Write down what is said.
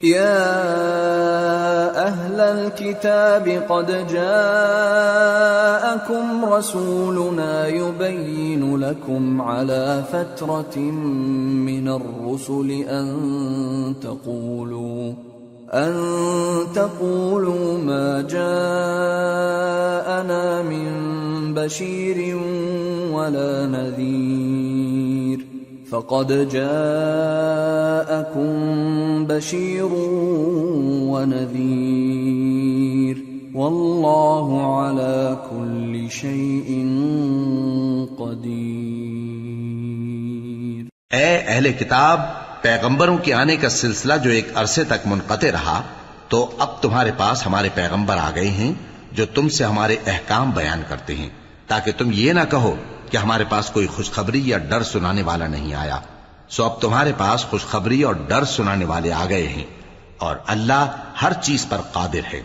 يا أهل الكتاب قد جاءكم رسولنا يبين لكم على فترة من الرسل أن تقولوا ما جاءنا من بشير ولا نذير فقد جاءكم بشير ونذير والله على كل شيء قدير। ए अहले किताब, पैगंबरों के आने का सिलसिला जो एक अरसे तक मुनक़ते रहा, तो अब तुम्हारे पास हमारे पैगंबर आ गए हैं जो तुमसे हमारे अहकाम बयान करते हैं, ताकि तुम ये ना कहो कि हमारे पास कोई खुशखबरी या डर सुनाने वाला नहीं आया। सो अब तुम्हारे पास खुशखबरी और डर सुनाने वाले आ गए हैं और अल्लाह हर चीज पर कादिर है।